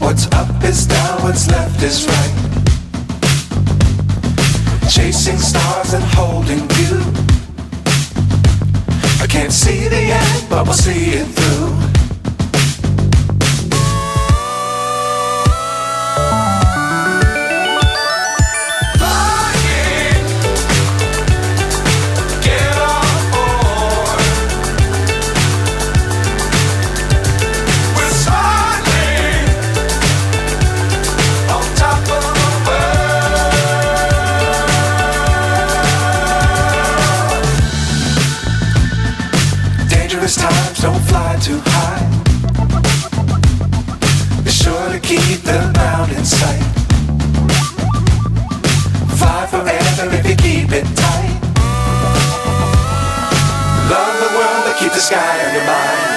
What's up is down, what's left is right. Chasing stars and holding you. I can't see the end, but we'll see it through. Times don't fly too high. Be sure to keep the ground in sight. Fly forever if you keep it tight. Love the world but keep the sky on your mind.